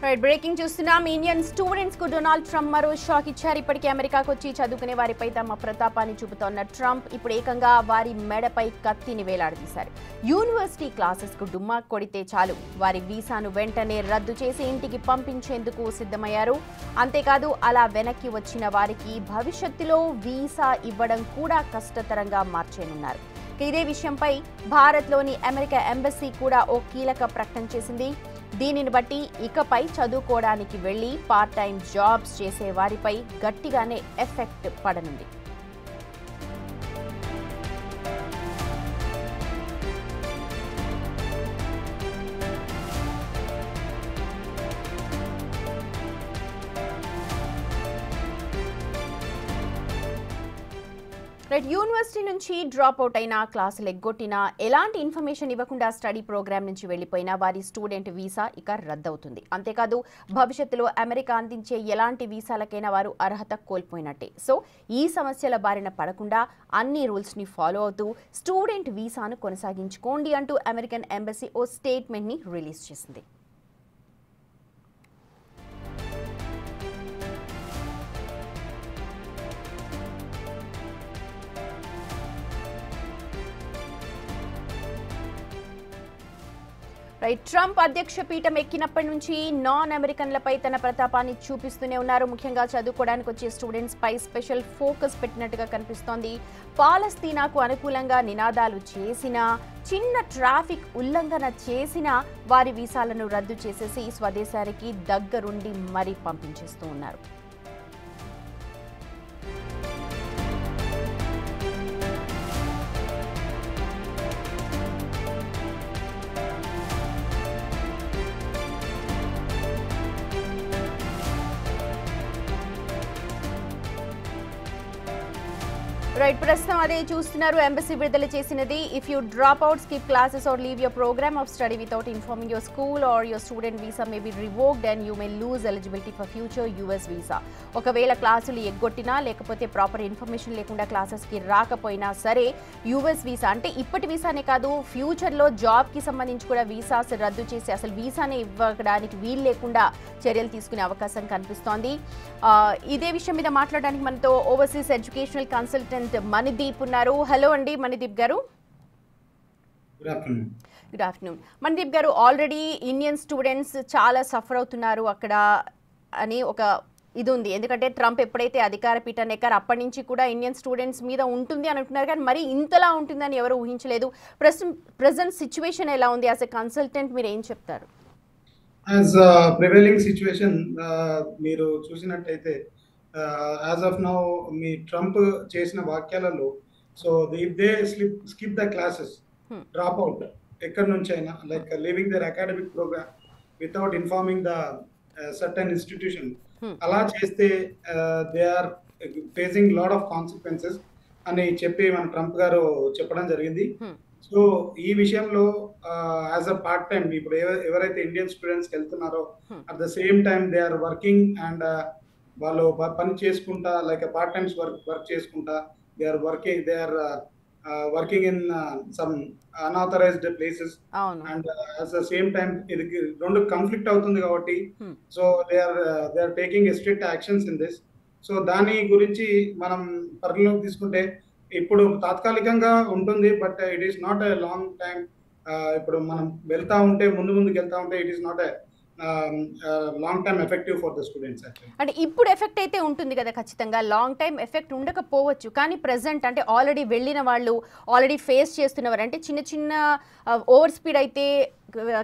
Right breaking చూస్తున్నాం. Indian students కు Donald Trump మరో షాక్ ఇచ్చారు. ఇప్పటికే అమెరికాకు వచ్చి చదువుకునే వారిపై తమ ప్రతాపాన్ని చూపుతోన్న ట్రంప్ ఇప్పుడు ఏకంగా వారి మెడపై కత్తిని వేలాడదీశారు. యూనివర్సిటీ క్లాసెస్ కు డుమ్మా కొడితే చాలు వారి వీసాను వెంటనే రద్దు చేసి ఇంటికి పంపించేందుకు సిద్ధమయ్యారు. అంతేకాదు అలా వెనక్కి వచ్చిన వారికి భవిష్యత్తులో వీసా ఇవ్వడం కూడా కష్టతరంగా మార్చేనున్నారు. ఇదే విషయంపై భారత్లోని అమెరికా ఎంబసీ కూడా ఓ కీలక ప్రకటన చేసింది. దీనిని బట్టి ఇకపై చదువుకోవడానికి వెళ్లి పార్ట్ టైం జాబ్స్ చేసే వారిపై గట్టిగానే ఎఫెక్ట్ పడనుంది. యూనివర్సిటీ నుంచి డ్రాప్ అవుట్ అయినా, క్లాసులు ఎగ్గొట్టినా, ఎలాంటి ఇన్ఫర్మేషన్ ఇవ్వకుండా స్టడీ ప్రోగ్రామ్ నుంచి వెళ్లిపోయినా వారి స్టూడెంట్ వీసా ఇక రద్దవుతుంది. అంతేకాదు భవిష్యత్తులో అమెరికా అందించే ఎలాంటి వీసాలకైనా వారు అర్హత కోల్పోయినట్టే. సో ఈ సమస్యల బారిన పడకుండా అన్ని రూల్స్ ని ఫాలో అవుతూ స్టూడెంట్ వీసాను కొనసాగించుకోండి అంటూ అమెరికన్ ఎంబసీ ఓ స్టేట్మెంట్ ని రిలీజ్ చేసింది. ట్రంప్ అధ్యక్ష పీఠం ఎక్కినప్పటి నుంచి నాన్ అమెరికన్లపై తన ప్రతాపాన్ని చూపిస్తూనే ఉన్నారు. ముఖ్యంగా చదువుకోవడానికి వచ్చే స్టూడెంట్స్ పై స్పెషల్ ఫోకస్ పెట్టినట్టుగా కనిపిస్తోంది. పాలస్తీనాకు అనుకూలంగా నినాదాలు చేసినా, చిన్న ట్రాఫిక్ ఉల్లంఘన చేసినా వారి వీసాలను రద్దు చేసేసి స్వదేశానికి దగ్గరుండి మరీ పంపించేస్తూ ఉన్నారు. ప్రస్తుతం అదే చూస్తున్నారు. ఎంబసీ విడుదల చేసినది. If you drop out, skip classes or leave your programme of study without informing your school or your student visa may be revoked and you may lose eligibility for future US visa. ఒకవేళ క్లాసులు ఎగ్గొట్టినా, లేకపోతే proper information లేకుండా క్లాసెస్కి రాకపోయినా సరే US visa అంటే ఇప్పటి వీసానే కాదు, ఫ్యూచర్లో జాబ్కి సంబంధించి కూడా వీసాస్ రద్దు చేసి అసలు వీసానే ఇవ్వడానికి వీలు లేకుండా చర్యలు తీసుకునే అవకాశం కనిపిస్తోంది. ఇదే విషయం మీద మాట్లాడడానికి మనతో ఓవర్సీస్ ఎడ్యుకేషనల్ కన్సల్టెంట్ మణిదీప్ ఉన్నారు. హలో అండి మణిదీప్ గారు. గుడ్ ఆఫ్టర్నూన్ మణిదీప్ గారు. ఆల్రెడీ ఇండియన్ స్టూడెంట్స్ చాలా సఫర్ అవుతున్నారు అక్కడ అని ఒక ఇది ఉంది. ఎందుకంటే ట్రంప్ ఎప్పుడైతే అధికార పీఠాన్ని ఎక్కారో అప్పటి నుంచి కూడా ఇండియన్ స్టూడెంట్స్ మీద ఉంటుంది అని అంటున్నారు, కానీ మరి ఇంతలా ఉంటుందని ఎవరు ఊహించలేదు. ప్రెసెంట్ సిచ్యువేషన్ ఎలా ఉంది? యాజ్ ఎ కన్సల్టెంట్ మీరు ఏం చెప్తారు? యాజ్ ప్రివైలింగ్ సిచ్యువేషన్ మీరు చూసినట్టయితే యాజ్ ఆఫ్ నౌ మీ ట్రంప్ చేసిన వాక్యాలలో, so if they skip the classes, drop out ఎక్కడి నుంచి అయినా, like leaving their academic program without informing the certain institution, అలా చేస్తే they are facing lot of consequences అని చెప్పి మన ట్రంప్ గారు చెప్పడం జరిగింది. సో ఈ విషయంలో యాజ్ అ పార్ట్ టైం ఇప్పుడు ఎవరైతే ఇండియన్ స్టూడెంట్స్ వెళ్తున్నారో at the same time they are working and వాళ్ళు పని చేసుకుంటా, లైక్ పార్ట్ టైమ్స్ వర్క్ చేసుకుంటా, they are working in some unauthorised places and at the same time ఇది రెండు కాన్ఫ్లిక్ట్ అవుతుంది కాబట్టి so they are taking strict actions in this. So దాని గురించి మనం పరిగణలోకి తీసుకుంటే ఇప్పుడు తాత్కాలికంగా ఉంటుంది, but it is not a long time. ఇప్పుడు మనం వెళ్తా ఉంటే ముందుకు వెళ్తా ఉంటే it is not a long time effective for the students. అంటే ఇప్పుడు ఎఫెక్ట్ అయితే ఉంటుంది కదా ఖచ్చితంగా, లాంగ్ టైం ఎఫెక్ట్ ఉండకపోవచ్చు, కానీ ప్రెసెంట్ అంటే ఆల్రెడీ వెళ్ళిన వాళ్ళు, ఆల్రెడీ ఫేస్ చేస్తున్నవారు, అంటే చిన్న ఓవర్ స్పీడ్ అయితే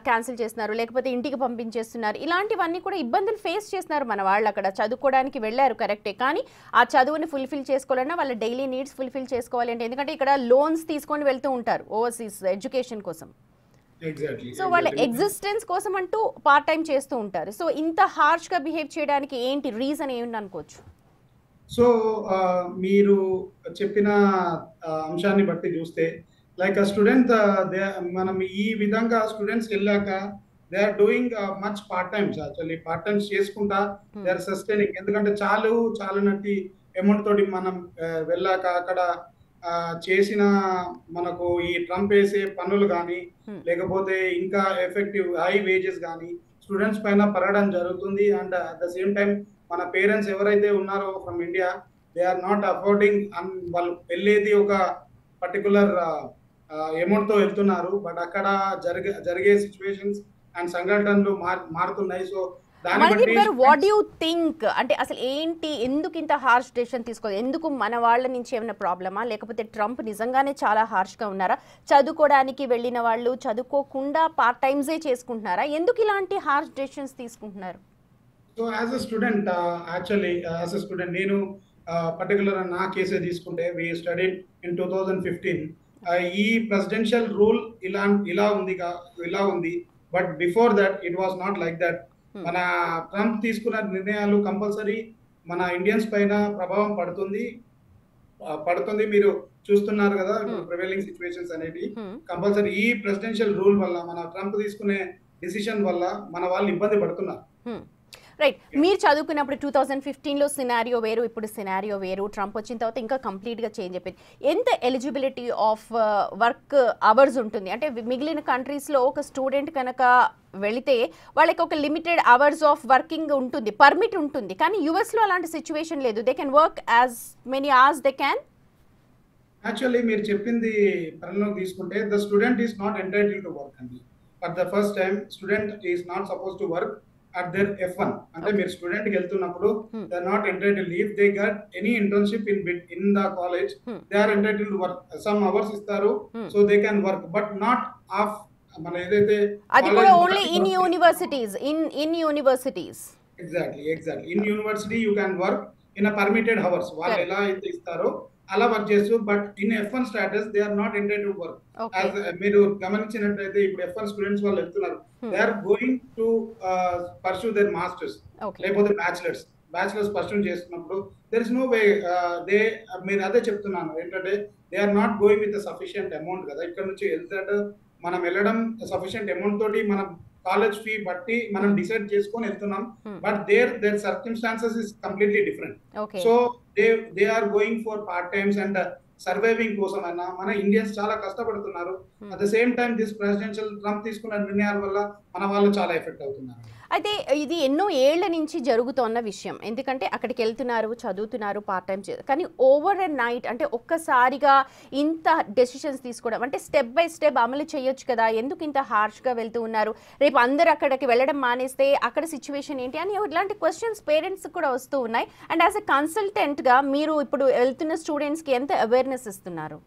క్యాన్సిల్ చేస్తున్నారు, లేకపోతే ఇంటికి పంపించేస్తున్నారు, ఇలాంటివన్నీ కూడా ఇబ్బందులు ఫేస్ చేస్తున్నారు మన వాళ్ళు. అక్కడ చదువుకోవడానికి వెళ్ళారు కరెక్టే, కానీ ఆ చదువుని ఫుల్ఫిల్ చేసుకోవాలన్నా వాళ్ళ డైలీ నీడ్స్ ఫుల్ఫిల్ చేసుకోవాలి అంటే, ఎందుకంటే ఇక్కడ లోన్స్ తీసుకొని వెళ్తూ ఉంటారు ఓవర్సీస్ ఎడ్యుకేషన్ కోసం. సో వాళ్ళ ఎగ్జిస్టెన్స్ కోసం అంటూ పార్ట్ టైం చేస్తూ ఉంటారు. సో ఇంత హార్ష్ గా బిహేవ్ చేయడానికి ఏంటి రీజన్ ఏమిటి అనుకోవచ్చు? సో మీరు చెప్పిన అంశాన్ని బట్టి చూస్తే, లైక్ స్టూడెంట్ మనం ఈ విధంగా స్టూడెంట్స్ వెళ్ళాక they are doing much part times. Actually part times చేసుకుంటా దే ఆర్ సస్టైనింగ్. ఎందుకంటే చాలునట్టి అమౌంట్ తోటి మనం వెళ్ళాక అక్కడ చేసిన మనకు ఈ ట్రంప్ వేసే పన్నులు కానీ, లేకపోతే ఇంకా ఎఫెక్టివ్ హై వేజెస్ కానీ స్టూడెంట్స్ పైన పడడం జరుగుతుంది. And at the same time మన పేరెంట్స్ ఎవరైతే ఉన్నారో from India, they are not affording, వాళ్ళు వెళ్ళేది ఒక పర్టికులర్ అమౌంట్ తో వెళ్తున్నారు. బట్ అక్కడ జరిగే సిచ్యువేషన్స్ అండ్ సంఘటనలు మారుతున్నాయి. సో దాన్ని మణిదీప్ బట్టి గారు, వాట్ యూ థింక్, అంటే అసలు ఏంటి, ఎందుకు ఇంత హార్ష్ డెసిషన్ తీసుకోవాలి? ఎందుకు మన వాళ్ళ నుంచి ఏమైనా ప్రాబ్లమా, లేకపోతే ట్రంప్ నిజంగానే చాలా హార్ష్గా ఉన్నారా? చదువుకోవడానికి వెళ్ళిన వాళ్ళు చదువుకోకుండా పార్ట్ టైమ్సే చేసుకుంటున్నారా? ఎందుకు ఇలాంటి హార్ష్ డెసిషన్స్ తీసుకుంటున్నారు? So as a student, actually as a student నేను పర్టికులర్ నా కేసే తీసుకుంటే, వి స్టడీడ్ ఇన్ 2015. ఈ ప్రెసిడెన్షియల్ రూల్ ఇలా ఉంది. But before that it was not like that. మన ట్రంప్ తీసుకున్న నిర్ణయాలు కంపల్సరీ మన ఇండియన్స్ పైన ప్రభావం పడుతుంది. మీరు చూస్తున్నారు కదా ఇప్పుడు ప్రివైలింగ్ సిచ్యువేషన్స్ అనేవి. కంపల్సరీ ఈ ప్రెసిడెన్షియల్ రూల్ వల్ల, మన ట్రంప్ తీసుకునే డిసిషన్ వల్ల మన వాళ్ళు ఇబ్బంది పడుతున్నారు. రైట్. మీరు చదువుకున్నప్పుడు 2015లో సినారియో వేరు, ఇప్పుడు సినారియో వేరు. ట్రంప్ వచ్చిన తర్వాత ఇంకా కంప్లీట్గా చేంజ్ అయిపోయింది. ఎంత ఎలిజిబిలిటీ ఆఫ్ వర్క్ అవర్స్ ఉంటుంది? అంటే మిగిలిన కంట్రీస్లో ఒక స్టూడెంట్ కనుక వెళితే వాళ్ళకి ఒక లిమిటెడ్ అవర్స్ ఆఫ్ వర్కింగ్ ఉంటుంది, పర్మిట్ ఉంటుంది. కానీ యుఎస్లో అలాంటి సిచ్యువేషన్ లేదు. They can work as many hours they can. Actually మీరు చెప్పింది పరిగణలోకి తీసుకుంటే, the student is not entitled to work అండి. For the first time student is not suppose to work at their F1. అంటే మీరు స్టూడెంట్ కి వెళ్తున్నప్పుడు they are not entitled. If they get any internship in the college, they are entitled to work. Some hours ఇస్తారు, so they can work, but not of మన ఏదైతే అది కూడా only in universities. Exactly in university you can work in a permitted hours. వాళ్ళు ఎలా అయితే ఇస్తారో అలా వర్క్ చేస్తూ, but in F1 status they are not entitled to work. మీరు గమనించినట్లయితే ఇప్పుడు F1 స్టూడెంట్స్ వాళ్ళు వెళ్తున్నారు, they are going to pursue their masters లేకపోతే బ్యాచిలర్స్ పర్సూ చేస్తున్నప్పుడు దెర్ ఇస్ నో వే. మీరు అదే చెప్తున్నాను ఏంటంటే, they are not going with sufficient amount కదా. ఇక్కడ నుంచి మనం వెళ్ళడం సఫిషియంట్ అమౌంట్ తోటి మనం కాలేజ్ ఫీ బట్టి మనం డిసైడ్ చేసుకొని వెళ్తున్నాం. But there circumstances is completely different. So they are going for part times and surviving కోసం అయినా మన ఇండియన్స్ చాలా కష్టపడుతున్నారు. At the same time this presidential Trump తీసుకున్న నిర్ణయాల వల్ల మన వాళ్ళు చాలా ఎఫెక్ట్ అవుతున్నారు. అయితే ఇది ఎన్నో ఏళ్ల నుంచి జరుగుతున్న విషయం. ఎందుకంటే అక్కడికి వెళ్తున్నారు, చదువుతున్నారు, పార్ట్ టైం కానీ ఓవర్ అండ్ నైట్ అంటే ఒక్కసారిగా ఇంత డెసిషన్స్ తీసుకోవడం అంటే స్టెప్ బై స్టెప్ అమలు చేయొచ్చు కదా, ఎందుకు ఇంత హార్ష్గా వెళ్తూ ఉన్నారు? రేపు అందరు అక్కడికి వెళ్ళడం మానేస్తే అక్కడ సిచ్యువేషన్ ఏంటి అని ఇలాంటి క్వశ్చన్స్ పేరెంట్స్ కూడా వస్తూ ఉన్నాయి. అండ్ యాజ్ ఎ కన్సల్టెంట్గా మీరు ఇప్పుడు వెళ్తున్న స్టూడెంట్స్కి ఎంత అవేర్నెస్ ఇస్తున్నారు?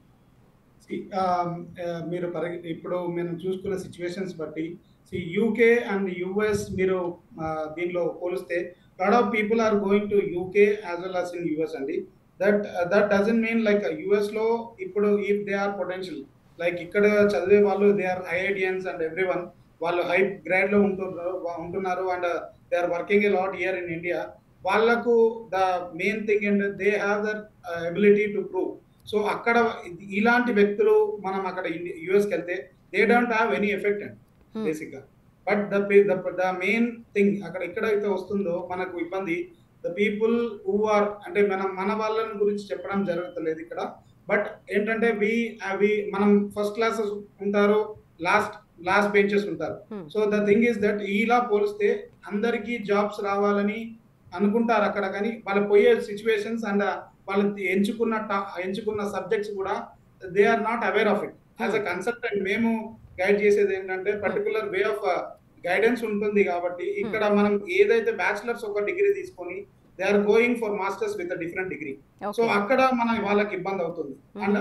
మీరు ఇప్పుడు మనం చూసుకున్న సిచ్యువేషన్స్ బట్టి యూకే అండ్ యుఎస్ మీరు దీనిలో పోలిస్తే lot of people are going to UK as well as in US అండి. That doesn't mean like US లో ఇప్పుడు if they are potential like ఇక్కడ చదివే వాళ్ళు they are IITians and everyone వాళ్ళు హై గ్రేడ్ లో ఉంటున్నారు and they are working a lot here in India. వాళ్ళకు ద మెయిన్ థింగ్ ఏంటంటే they have that ability to prove. So అక్కడ ఇలాంటి వ్యక్తులు మనం అక్కడ యుఎస్కి వెళ్తే they don't have any effect అండి బేసిక్ గా. బట్ ద మెయిన్ థింగ్ అక్కడ ఎక్కడైతే వస్తుందో మనకు ఇబ్బంది, ద పీపుల్ హూ ఆర్ అంటే మన వాళ్ళని గురించి చెప్పడం జరుగుతలేదు ఇక్కడ. బట్ ఏంటంటే మనం ఫస్ట్ క్లాస్ ఉంటారు, లాస్ట్ బెంచెస్ ఉంటారు. So the thing is that ఇలా పోలిస్తే అందరికీ జాబ్స్ రావాలని అనుకుంటారు అక్కడ, కానీ వాళ్ళు పోయే సిచ్యువేషన్స్ అండ్ వాళ్ళు ఎంచుకున్న సబ్జెక్ట్స్ కూడా they are not aware of it. As a consultant మేము గైడ్ చేసేది ఏంటంటే పర్టికులర్ వే ఆఫ్ గైడెన్స్ ఉంటుంది. కాబట్టి ఇక్కడ మనం ఏదైతే బ్యాచిలర్స్ ఒక డిగ్రీ తీసుకొని they are going for masters with different degree. So అక్కడ వాళ్ళకి ఇబ్బంది అవుతుంది. అండ్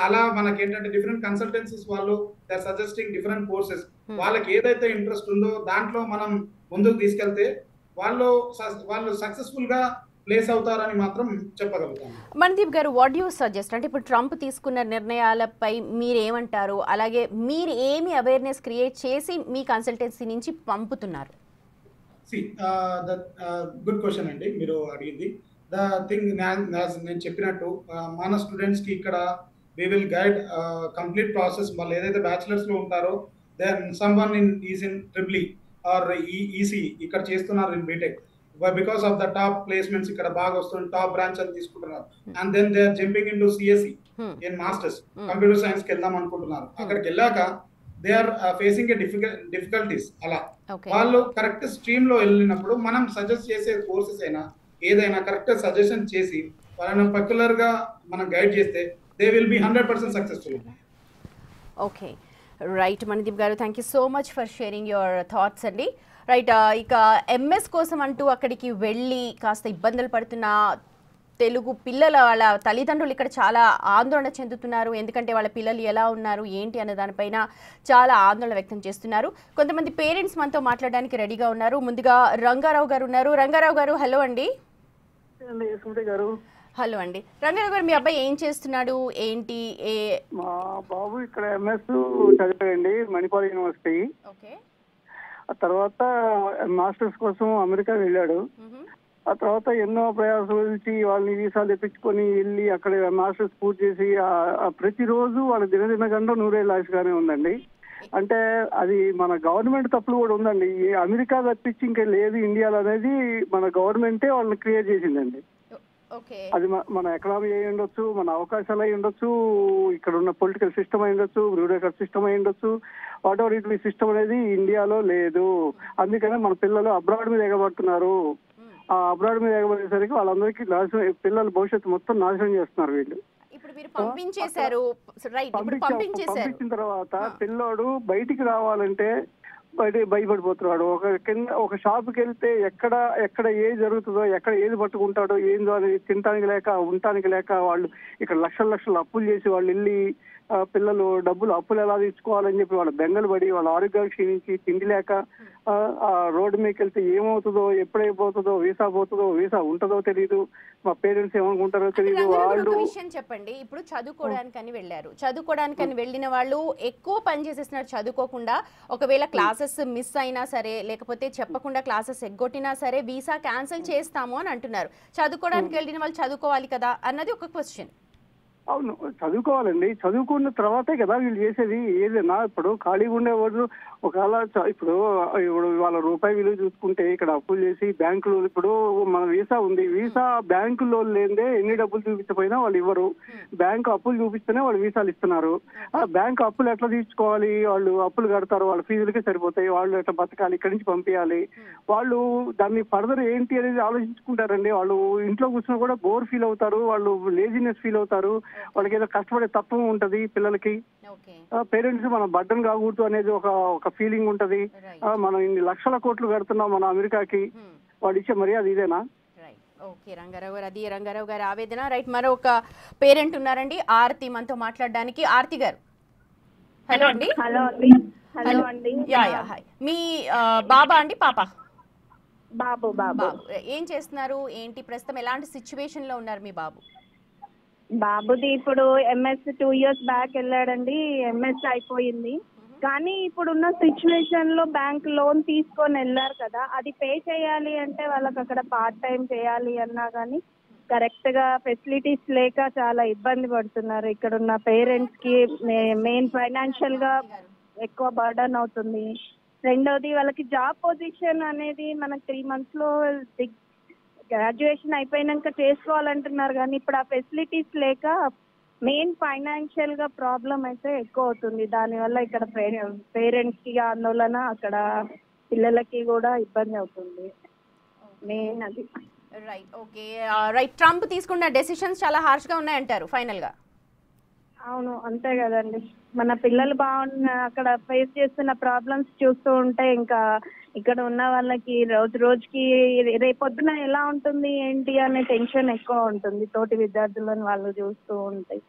అలా మనకి ఏంటంటే డిఫరెంట్ కన్సల్టెన్సీస్ వాళ్ళు they are suggesting different courses. వాళ్ళకి ఏదైతే ఇంట్రెస్ట్ ఉందో దాంట్లో మనం ముందుకు తీసుకెళ్తే వాళ్ళు సక్సెస్ఫుల్ గా ప్లేస్ అవుతారని మాత్రం చెప్పగలుగుతాను. మణిదీప్ గారు, వాట్ యూ సజెస్ట్? అంటే ఇప్పుడు ట్రంప్ తీసుకున్న నిర్ణయాలపై మీరేమంటారు? అలాగే మీరు ఏమి అవేర్నెస్ క్రియేట్ చేసి మీ కన్సల్టెన్సీ నుంచి పంపుతున్నారు? గుడ్ క్వశ్చన్ అండి మీరు అడిగింది. ద థింగ్ నేను చెప్పినట్టు మన స్టూడెంట్స్ కి ఇక్కడ we will guide complete process. వాళ్ళు ఏదైతే బ్యాచిలర్స్ లో ఉంటారో then someone is in triple R EC ఇక్కడ చేస్తున్నారు in BTech. Because of the top placements ఇక్కడ బాగా వస్తుంది, టాప్ బ్రాంచ్ అని తీసుకుంటున్నారు. And then they are jumping into CSC in masters, computer science కి వెళ్దాం అనుకుంటున్నారు. అక్కడికి వెళ్ళాక they are facing a difficulties. అలా ఓకే. వాళ్ళు కరెక్ట్ స్ట్రీమ్ లో వెళ్ళినప్పుడు మనం సజెస్ట్ చేసే కోర్సెస్ అయినా ఏదైనా కరెక్ట్ సజెషన్ చేసి వాళ్ళని పర్టికులర్ గా మనం గైడ్ చేస్తే they will be 100% successful. Okay. Right Manideep గారు, thank you so much for sharing your thoughts అండి. రైట్, ఇక ఎంఎస్ కోసం అంటూ అక్కడికి వెళ్ళి కాస్త ఇబ్బందులు పడుతున్న తెలుగు పిల్లల వాళ్ళ తల్లిదండ్రులు ఇక్కడ చాలా ఆందోళన చెందుతున్నారు. ఎందుకంటే వాళ్ళ పిల్లలు ఎలా ఉన్నారు ఏంటి అనే దానిపైన చాలా ఆందోళన వ్యక్తం చేస్తున్నారు. కొంతమంది పేరెంట్స్ మనతో మాట్లాడడానికి రెడీగా ఉన్నారు. ముందుగా రంగారావు గారు ఉన్నారు. రంగారావు గారు, హలో అండి. హలో అండి. రంగారావు గారు, మీ అబ్బాయి ఏం చేస్తున్నాడు ఏంటి? మా బాబు ఇక్కడ ఎంఎస్ చదివాడండి మణిపాల్ యూనివర్సిటీ. ఓకే. ఆ తర్వాత మాస్టర్స్ కోసం అమెరికా వెళ్ళాడు. ఆ తర్వాత ఎన్నో ప్రయాసాలు వాళ్ళని వీసాలు తెప్పించుకొని వెళ్ళి అక్కడ మాస్టర్స్ పూర్తి చేసి ప్రతిరోజు వాళ్ళ దినదిన గంట నూరేళ్ళ ఆశగానే ఉందండి. అంటే అది మన గవర్నమెంట్ తప్పులు కూడా ఉందండి. అమెరికా తప్పించి ఇంకా లేదు ఇండియాలో అనేది మన గవర్నమెంటే వాళ్ళని క్రియేట్ చేసిందండి. అది మన ఎకనామీ అయి ఉండొచ్చు, మన అవకాశాలు అయి ఉండొచ్చు, ఇక్కడ ఉన్న పొలిటికల్ సిస్టమ్ అయి ఉండొచ్చు, బ్యూరోక్రసీ సిస్టమ్ అయి ఉండొచ్చు. వాట్ ఎవర్ ఇట్ సిస్టమ్ అనేది ఇండియాలో లేదు. అందుకనే మన పిల్లలు అబ్రాడ్ మీద ఎగబడుతున్నారు. ఆ అబ్రాడ్ మీద ఎగబడేసరికి వాళ్ళందరికీ పిల్లల భవిష్యత్తు మొత్తం నాశనం చేస్తున్నారు వీళ్ళు. పంపించిన తర్వాత పిల్లోడు బయటికి రావాలంటే భయపడిపోతున్నాడు. ఒక షాప్కి వెళ్తే ఎక్కడ ఏది జరుగుతుందో, ఎక్కడ ఏది పట్టుకుంటాడో ఏందో అనేది తినటానికి లేక ఉండటానికి లేక వాళ్ళు ఇక్కడ లక్షల అప్పులు చేసి వాళ్ళు వెళ్ళి పిల్లలు అప్పులు ఎలా తీర్చుకోవాలని చెప్పి వాళ్ళ బెంగలు పడి వాళ్ళ ఆరోగ్యాలు క్షీణించి తిండి లేక ఆ రోడ్డు మీదకి వెళ్తే ఏమవుతుందో, ఎప్పుడైపోతుందో, వీసా ఉంటుందో తెలియదు, మా పేరెంట్స్ ఏమనుకుంటారో తెలియదు. వాళ్ళు విషయం చెప్పండి. ఇప్పుడు చదువుకోవడానికని వెళ్ళారు, చదువుకోవడానికని వెళ్ళిన వాళ్ళు ఎక్కువ పని చేసేస్తున్నారు చదువుకోకుండా. ఒకవేళ క్లాసెస్ మిస్ అయినా సరే, లేకపోతే చెప్పకుండా క్లాసెస్ ఎగ్గొట్టినా సరే వీసా క్యాన్సిల్ చేస్తాము అని అంటున్నారు. చదువుకోవడానికి వెళ్ళిన వాళ్ళు చదువుకోవాలి కదా అన్నది ఒక క్వశ్చన్. అవును, చదువుకోవాలండి. చదువుకున్న తర్వాతే కదా వీళ్ళు చేసేది ఏదైనా. ఇప్పుడు ఖాళీగా ఉండేవాళ్ళు ఒకవేళ ఇప్పుడు వాళ్ళ రూపాయి విలువ చూసుకుంటే ఇక్కడ అప్పులు చేసి బ్యాంకులు, ఇప్పుడు మన వీసా ఉంది, వీసా బ్యాంకులో లేదే ఎన్ని డబ్బులు చూపించకపోయినా వాళ్ళు ఇవ్వరు. బ్యాంకు అప్పులు చూపిస్తేనే వాళ్ళు వీసాలు ఇస్తున్నారు. ఆ బ్యాంకు అప్పులు ఎట్లా తీర్చుకోవాలి? వాళ్ళు అప్పులు కడతారు, వాళ్ళ ఫీజులకే సరిపోతాయి, వాళ్ళు ఎట్లా బతకాలి, ఇక్కడి నుంచి పంపించాలి. వాళ్ళు దాన్ని ఫర్దర్ ఏంటి అనేది ఆలోచించుకుంటారండి. వాళ్ళు ఇంట్లో కూర్చున్నా కూడా బోర్ ఫీల్ అవుతారు, వాళ్ళు లేజినెస్ ఫీల్ అవుతారు, వాళ్ళకి ఏదో కష్టపడే తత్వం ఉంటది పిల్లలకి. పేరెంట్స్ మనం బర్డన్ కాకూడదు అనేది ఒక ఫీలింగ్ ఉంటది. మనం ఇన్ని లక్షల కోట్లు కడుతున్నాం మన అమెరికాకి, వాళ్ళు ఇచ్చే మర్యాద ఇదేనా? ఓకే రంగారావు గారు, అది రంగారావు గారి ఆవేదన. రైట్, మరొక పేరెంట్ ఉన్నారండి ఆర్తి మనతో మాట్లాడడానికి. ఆర్తి గారు, హలో అండి. హలో అండి. హాయ్. మీ బాబా అండి పాప? బాబు. ఏం చేస్తున్నారు ఏంటి ప్రస్తుతం? ఎలాంటి సిచ్యువేషన్ లో ఉన్నారు మీ బాబు? బాబుది ఇప్పుడు ఎంఎస్ 2 years బ్యాక్ వెళ్ళాడండి. ఎంఎస్ అయిపోయింది. కానీ ఇప్పుడున్న సిచ్యువేషన్ లో బ్యాంక్ లోన్ తీసుకొని వెళ్ళారు కదా, అది పే చేయాలి అంటే వాళ్ళకి అక్కడ పార్ట్ టైం చేయాలి అన్నా కానీ కరెక్ట్ గా ఫెసిలిటీస్ లేక చాలా ఇబ్బంది పడుతున్నారు. ఇక్కడ ఉన్న పేరెంట్స్ కి మెయిన్ ఫైనాన్షియల్ గా ఎక్కువ బర్డన్ అవుతుంది. రెండోది వాళ్ళకి జాబ్ పొజిషన్ అనేది మనకి 3 months లో గ్రాడ్యుయేషన్ అయిపోయినాక చేసుకోవాలంటున్నారు. కానీ ఇప్పుడు ఆ ఫెసిలిటీస్ లేక మెయిన్ ఫైనాన్షియల్ గా ప్రాబ్లం అయితే ఎక్కువ అవుతుంది. దానివల్ల ఇక్కడ పేరెంట్స్ కి ఆందోళన, అక్కడ పిల్లలకి కూడా ఇబ్బంది అవుతుంది. మెయిన్ అది. Right, okay. రైట్, ట్రంప్ తీసుకున్న డెసిషన్స్ చాలా హార్ష్ గా ఉన్నాయంటారు ఫైనల్ గా? అవును, అంతే కదండి. మన పిల్లలు అక్కడ ఫేస్ చేస్తున్న ప్రాబ్లమ్స్ చూస్తూ ఉంటే ఇంకా ఇక్కడ ఉన్న వాళ్ళకి రోజుకి రేపొద్దున ఎలా ఉంటుంది ఏంటి అనే టెన్షన్ ఎక్కువ ఉంటుంది తోటి విద్యార్థులను వాళ్ళు చూస్తూ ఉంటాయి.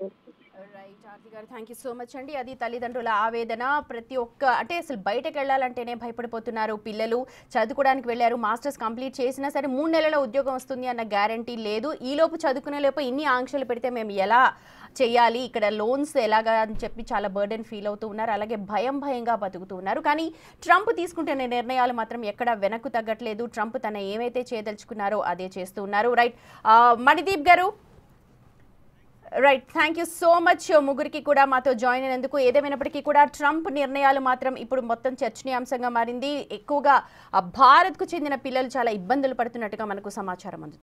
రైట్ ఆర్తి గారు, థ్యాంక్ యూ సో మచ్ అండి. అది తల్లిదండ్రుల ఆవేదన. ప్రతి ఒక్క అంటే అసలు బయటకు వెళ్ళాలంటేనే భయపడిపోతున్నారు పిల్లలు. చదువుకోవడానికి వెళ్ళారు, మాస్టర్స్ కంప్లీట్ చేసినా సరే 3 నెలల ఉద్యోగం వస్తుంది అన్న గ్యారంటీ లేదు. ఈలోపు చదువుకునే లోపు ఇన్ని ఆంక్షలు పెడితే మేము ఎలా చేయాలి, ఇక్కడ లోన్స్ ఎలాగా అని చెప్పి చాలా బర్డెన్ ఫీల్ అవుతూ ఉన్నారు. అలాగే భయంగా బతుకుతూ ఉన్నారు. కానీ ట్రంప్ తీసుకుంటున్న నిర్ణయాలు మాత్రం ఎక్కడ వెనక్కు తగ్గట్లేదు. ట్రంప్ తన ఏమైతే చేయదలుచుకున్నారో అదే చేస్తూ ఉన్నారు. రైట్, మణిదీప్ గారు, right, thank you so much ముగ్గురికి కూడా మాతో జాయిన్ అయినందుకు. ఏదేమైనప్పటికీ కూడా ట్రంప్ నిర్ణయాలు మాత్రం ఇప్పుడు మొత్తం చర్చనీయాంశంగా మారింది. ఎక్కువగా భారత్కు చెందిన పిల్లలు చాలా ఇబ్బందులు పడుతున్నట్టుగా మనకు సమాచారం అందుతుంది.